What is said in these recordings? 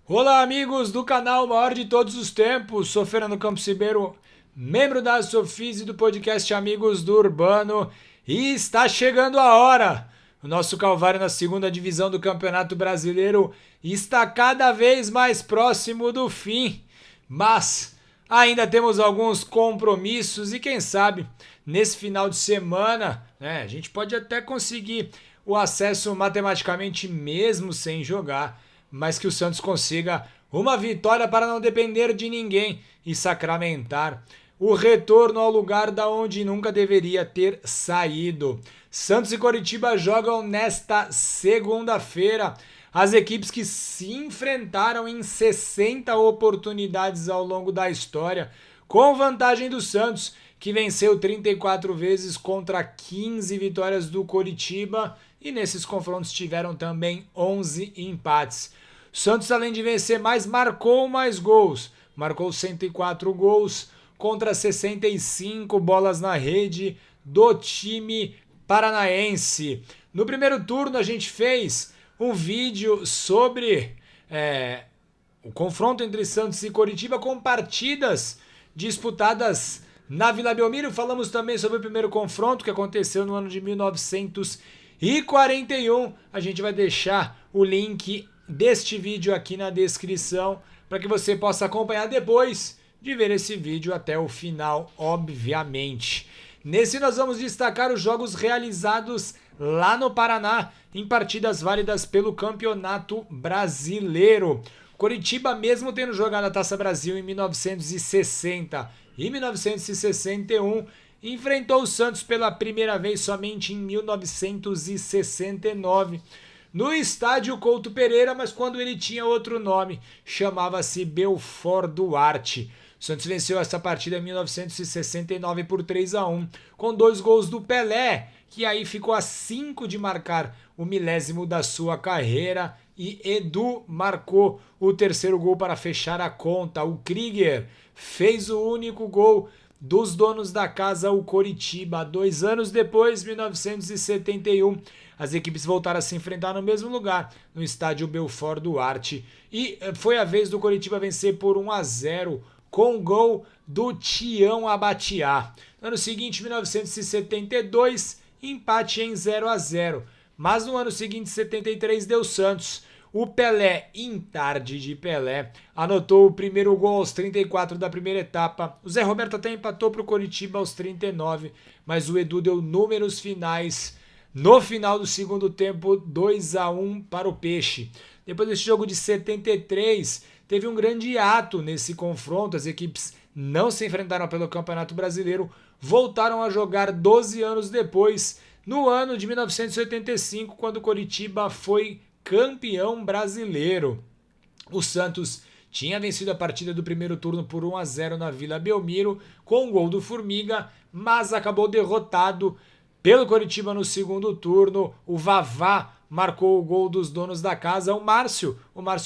Olá, amigos do canal maior de todos os tempos. Sou Fernando Campos Ribeiro, membro da Sofis e do podcast Amigos do Urbano. E está chegando a hora. O nosso Calvário na segunda divisão do Campeonato Brasileiro está cada vez mais próximo do fim. Mas ainda temos alguns compromissos e quem sabe nesse final de semana, a gente pode até conseguir o acesso matematicamente mesmo sem jogar, mas que o Santos consiga uma vitória para não depender de ninguém e sacramentar o retorno ao lugar da onde nunca deveria ter saído. Santos e Coritiba jogam nesta segunda-feira. As equipes que se enfrentaram em 60 oportunidades ao longo da história, com vantagem do Santos, que venceu 34 vezes contra 15 vitórias do Coritiba, e nesses confrontos tiveram também 11 empates. Santos, além de vencer mais, marcou mais gols. Marcou 104 gols contra 65 bolas na rede do time paranaense. No primeiro turno a gente fez um vídeo sobre o confronto entre Santos e Coritiba com partidas disputadas na Vila Belmiro. Falamos também sobre o primeiro confronto que aconteceu no ano de 1941. A gente vai deixar o link deste vídeo aqui na descrição para que você possa acompanhar depois de ver esse vídeo até o final, obviamente. Nesse nós vamos destacar os jogos realizados lá no Paraná em partidas válidas pelo Campeonato Brasileiro. Coritiba, mesmo tendo jogado a Taça Brasil em 1960 e 1961, enfrentou o Santos pela primeira vez somente em 1969. No estádio Couto Pereira, mas quando ele tinha outro nome, chamava-se Belfort Duarte. O Santos venceu essa partida em 1969 por 3-1, com 2 gols do Pelé, que aí ficou a 5 de marcar o milésimo da sua carreira, e Edu marcou o terceiro gol para fechar a conta. O Krieger fez o único gol dos donos da casa, o Coritiba. 2 anos depois, 1971, as equipes voltaram a se enfrentar no mesmo lugar, no estádio Belfort Duarte, e foi a vez do Coritiba vencer por 1-0 com o gol do Tião Abatiá. No ano seguinte, 1972, empate em 0-0, mas no ano seguinte, 73, deu Santos. O Pelé, em tarde de Pelé, anotou o primeiro gol aos 34 da primeira etapa. O Zé Roberto até empatou para o Coritiba aos 39, mas o Edu deu números finais no final do segundo tempo, 2-1 para o Peixe. Depois desse jogo de 73, teve um grande ato nesse confronto. As equipes não se enfrentaram pelo Campeonato Brasileiro, voltaram a jogar 12 anos depois, no ano de 1985, quando o Coritiba foi campeão brasileiro. O Santos tinha vencido a partida do primeiro turno por 1-0 na Vila Belmiro, com o gol do Formiga, mas acabou derrotado pelo Coritiba no segundo turno. O Vavá marcou o gol dos donos da casa. O Márcio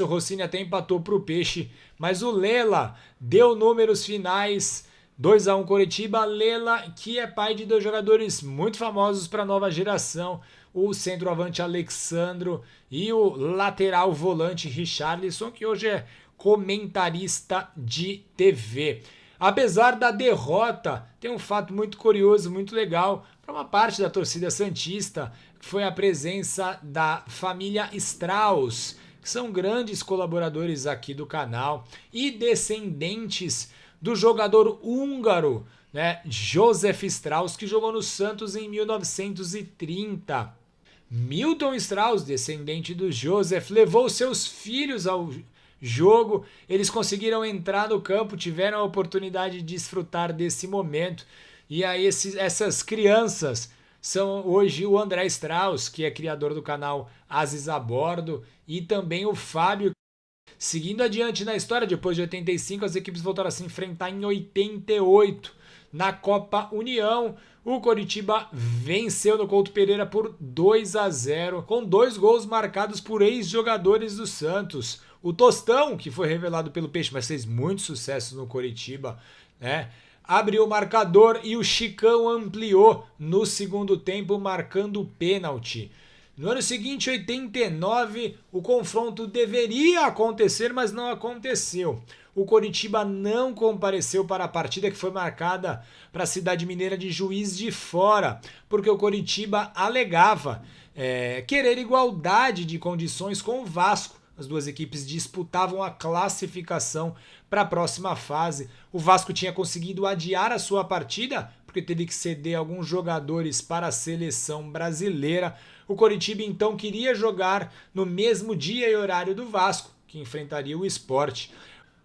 Rossini até empatou para o Peixe, mas o Lela deu números finais. 2-1 Coritiba. Lela, que é pai de 2 jogadores muito famosos para a nova geração, o centroavante Alexandro e o lateral volante Richarlison, que hoje é comentarista de TV. Apesar da derrota, tem um fato muito curioso, muito legal para uma parte da torcida santista, que foi a presença da família Strauss, que são grandes colaboradores aqui do canal e descendentes do jogador húngaro, Josef Strauss, que jogou no Santos em 1930. Milton Strauss, descendente do Josef, levou seus filhos ao jogo. Eles conseguiram entrar no campo, tiveram a oportunidade de desfrutar desse momento. E aí essas crianças são hoje o André Strauss, que é criador do canal Ases a Bordo, e também o Fábio. Seguindo adiante na história, depois de 85, as equipes voltaram a se enfrentar em 88. Na Copa União, o Coritiba venceu no Couto Pereira por 2-0, com 2 gols marcados por ex-jogadores do Santos. O Tostão, que foi revelado pelo Peixe, mas fez muito sucesso no Coritiba, abriu o marcador e o Chicão ampliou no segundo tempo, marcando o pênalti. No ano seguinte, 89, o confronto deveria acontecer, mas não aconteceu. O Coritiba não compareceu para a partida que foi marcada para a cidade mineira de Juiz de Fora, porque o Coritiba alegava querer igualdade de condições com o Vasco. As duas equipes disputavam a classificação para a próxima fase. O Vasco tinha conseguido adiar a sua partida, porque teve que ceder alguns jogadores para a seleção brasileira. O Coritiba então queria jogar no mesmo dia e horário do Vasco, que enfrentaria o Sport.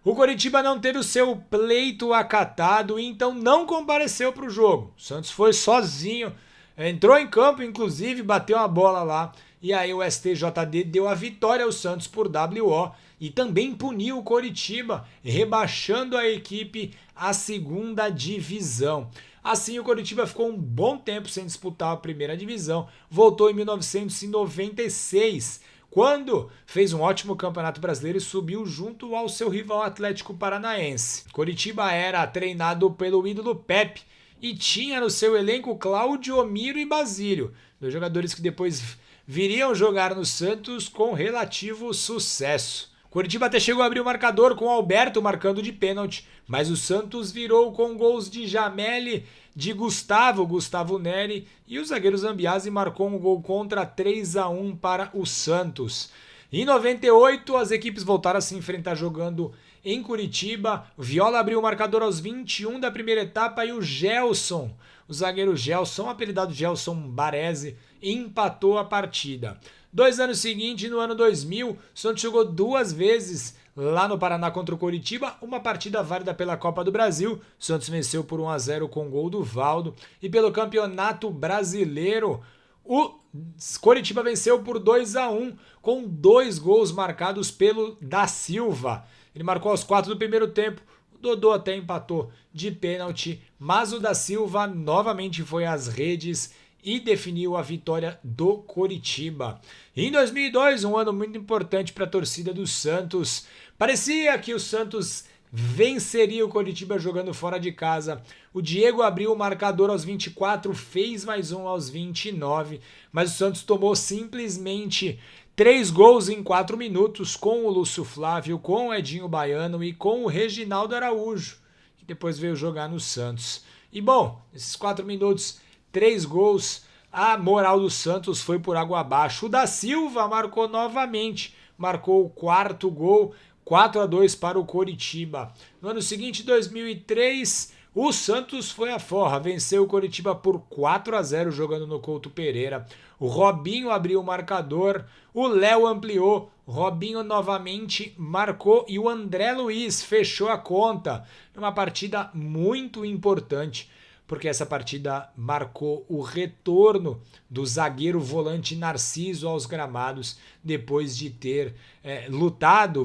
O Coritiba não teve o seu pleito acatado e então não compareceu para o jogo. O Santos foi sozinho, entrou em campo, inclusive, bateu uma bola lá. E aí o STJD deu a vitória ao Santos por WO e também puniu o Coritiba, rebaixando a equipe à segunda divisão. Assim, o Coritiba ficou um bom tempo sem disputar a primeira divisão, voltou em 1996, quando fez um ótimo campeonato brasileiro e subiu junto ao seu rival Atlético Paranaense. Coritiba era treinado pelo ídolo Pepe e tinha no seu elenco Cláudio, Omiro e Basílio, dois jogadores que depois viriam jogar no Santos com relativo sucesso. Coritiba até chegou a abrir o marcador com Alberto marcando de pênalti, mas o Santos virou com gols de Jameli, de Gustavo Neri, e o zagueiro Zambiasi marcou um gol contra 3-1 para o Santos. Em 98, as equipes voltaram a se enfrentar jogando em Curitiba. Viola abriu o marcador aos 21 da primeira etapa e o Gelson, o zagueiro Gelson, apelidado Gelson Baresi, empatou a partida. 2 anos seguintes, no ano 2000, o Santos jogou 2 vezes lá no Paraná contra o Coritiba, uma partida válida pela Copa do Brasil. O Santos venceu por 1-0 com gol do Valdo. E pelo Campeonato Brasileiro, o Coritiba venceu por 2-1 com 2 gols marcados pelo Da Silva. Ele marcou aos 4 do primeiro tempo. O Dodô até empatou de pênalti, mas o Da Silva novamente foi às redes e definiu a vitória do Coritiba. Em 2002, um ano muito importante para a torcida do Santos. Parecia que o Santos venceria o Coritiba jogando fora de casa. O Diego abriu o marcador aos 24, fez mais um aos 29, mas o Santos tomou simplesmente 3 gols em 4 minutos com o Lúcio Flávio, com o Edinho Baiano e com o Reginaldo Araújo, que depois veio jogar no Santos. E bom, esses 4 minutos, 3 gols, a moral do Santos foi por água abaixo. O Da Silva marcou novamente, marcou o 4º gol, 4-2 para o Coritiba. No ano seguinte, 2003, o Santos foi à forra, venceu o Coritiba por 4-0 jogando no Couto Pereira. O Robinho abriu o marcador, o Léo ampliou, Robinho novamente marcou e o André Luiz fechou a conta. Uma partida muito importante, porque essa partida marcou o retorno do zagueiro volante Narciso aos gramados, depois de ter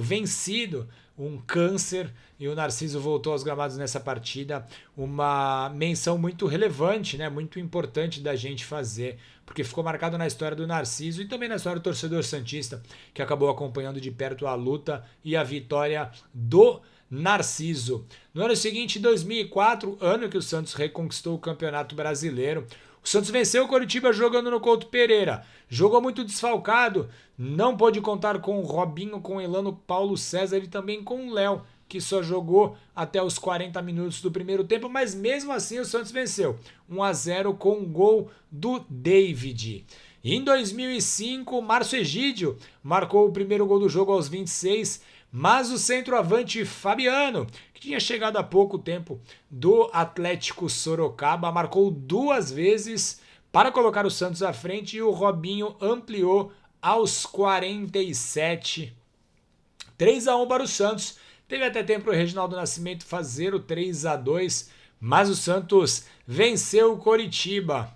vencido um câncer, e o Narciso voltou aos gramados nessa partida. Uma menção muito relevante, né? Muito importante da gente fazer, porque ficou marcado na história do Narciso e também na história do torcedor santista, que acabou acompanhando de perto a luta e a vitória do Narciso. No ano seguinte, 2004, ano que o Santos reconquistou o Campeonato Brasileiro, o Santos venceu o Coritiba jogando no Couto Pereira. Jogou muito desfalcado, não pôde contar com o Robinho, com o Elano, Paulo César e também com o Léo, que só jogou até os 40 minutos do primeiro tempo, mas mesmo assim o Santos venceu 1-0 com um gol do David. Em 2005, Márcio Egídio marcou o primeiro gol do jogo aos 26, mas o centroavante Fabiano, que tinha chegado há pouco tempo do Atlético Sorocaba, marcou 2 vezes para colocar o Santos à frente e o Robinho ampliou aos 47. 3-1 para o Santos. Teve até tempo para o Reginaldo Nascimento fazer o 3-2, mas o Santos venceu o Coritiba.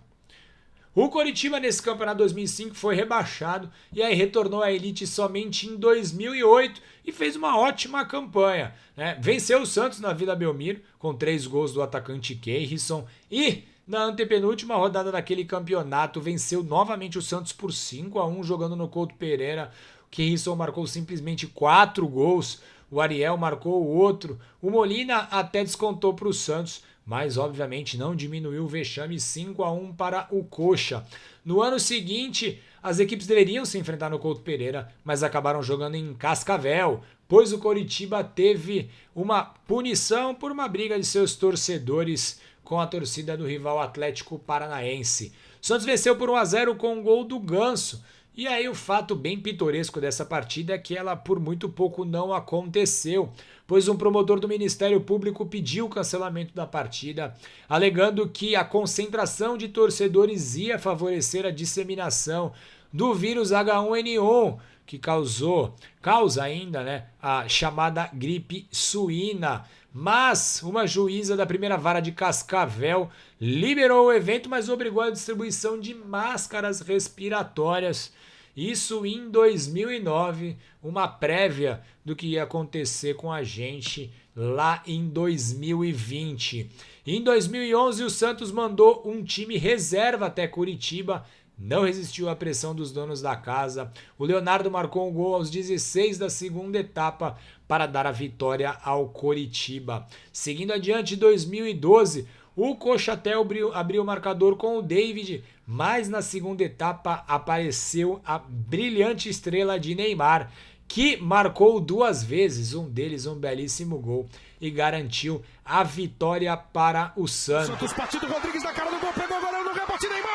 O Coritiba nesse campeonato 2005 foi rebaixado e aí retornou à elite somente em 2008 e fez uma ótima campanha, né? Venceu o Santos na Vila Belmiro com 3 gols do atacante Keirson e na antepenúltima rodada daquele campeonato venceu novamente o Santos por 5-1 jogando no Couto Pereira. O Keirson marcou simplesmente 4 gols, o Ariel marcou o outro, o Molina até descontou para o Santos, mas obviamente não diminuiu o vexame 5-1 para o Coxa. No ano seguinte, as equipes deveriam se enfrentar no Couto Pereira, mas acabaram jogando em Cascavel, pois o Coritiba teve uma punição por uma briga de seus torcedores com a torcida do rival Atlético Paranaense. O Santos venceu por 1-0 com um gol do Ganso. E aí o fato bem pitoresco dessa partida é que ela por muito pouco não aconteceu, pois um promotor do Ministério Público pediu o cancelamento da partida, alegando que a concentração de torcedores ia favorecer a disseminação do vírus H1N1, que causa ainda, né, a chamada gripe suína. Mas uma juíza da primeira vara de Cascavel liberou o evento, mas obrigou a distribuição de máscaras respiratórias. Isso em 2009, uma prévia do que ia acontecer com a gente lá em 2020. Em 2011, o Santos mandou um time reserva até Curitiba, não resistiu à pressão dos donos da casa. O Leonardo marcou um gol aos 16 da segunda etapa para dar a vitória ao Coritiba. Seguindo adiante, em 2012, o Cochatel abriu o marcador com o David, mas na segunda etapa apareceu a brilhante estrela de Neymar, que marcou 2 vezes, um deles um belíssimo gol, e garantiu a vitória para o Santos. Santos partido, Rodrigues na cara do gol, pegou agora no rebote, Neymar!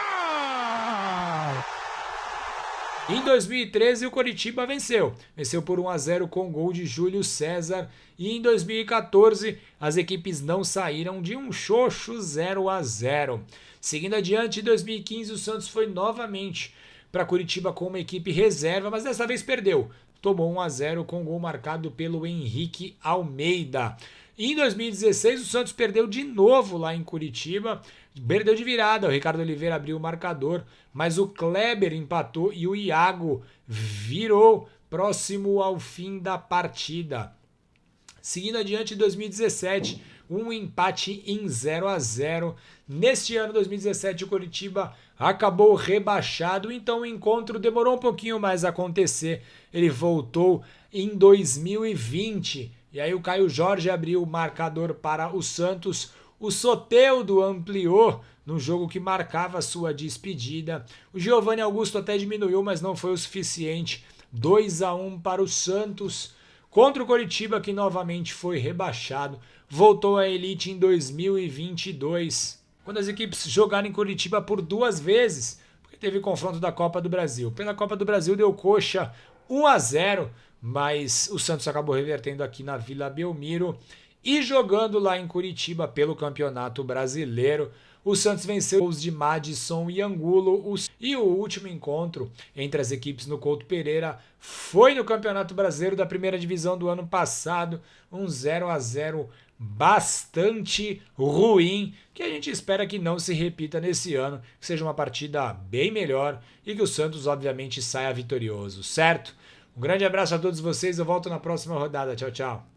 Em 2013, o Coritiba venceu por 1-0 com gol de Júlio César. E em 2014, as equipes não saíram de um xoxo 0-0. Seguindo adiante, em 2015, o Santos foi novamente para Curitiba com uma equipe reserva, mas dessa vez perdeu. Tomou 1-0 com gol marcado pelo Henrique Almeida. Em 2016, o Santos perdeu de novo lá em Curitiba, perdeu de virada, o Ricardo Oliveira abriu o marcador, mas o Kleber empatou e o Iago virou próximo ao fim da partida. Seguindo adiante, em 2017, um empate em 0-0. Neste ano, 2017, o Coritiba acabou rebaixado, então o encontro demorou um pouquinho mais a acontecer. Ele voltou em 2020. E aí o Caio Jorge abriu o marcador para o Santos. O Soteldo ampliou no jogo que marcava sua despedida. O Giovanni Augusto até diminuiu, mas não foi o suficiente. 2-1 para o Santos. Contra o Coritiba, que novamente foi rebaixado. Voltou à elite em 2022. Quando as equipes jogaram em Curitiba por 2 vezes, porque teve confronto da Copa do Brasil. Pela Copa do Brasil deu Coxa 1-0. Mas o Santos acabou revertendo aqui na Vila Belmiro e jogando lá em Curitiba pelo Campeonato Brasileiro. O Santos venceu os de Madison e Angulo. E o último encontro entre as equipes no Couto Pereira foi no Campeonato Brasileiro da primeira divisão do ano passado. Um 0-0 bastante ruim, que a gente espera que não se repita nesse ano, que seja uma partida bem melhor e que o Santos obviamente saia vitorioso, certo? Um grande abraço a todos vocês, eu volto na próxima rodada. Tchau, tchau.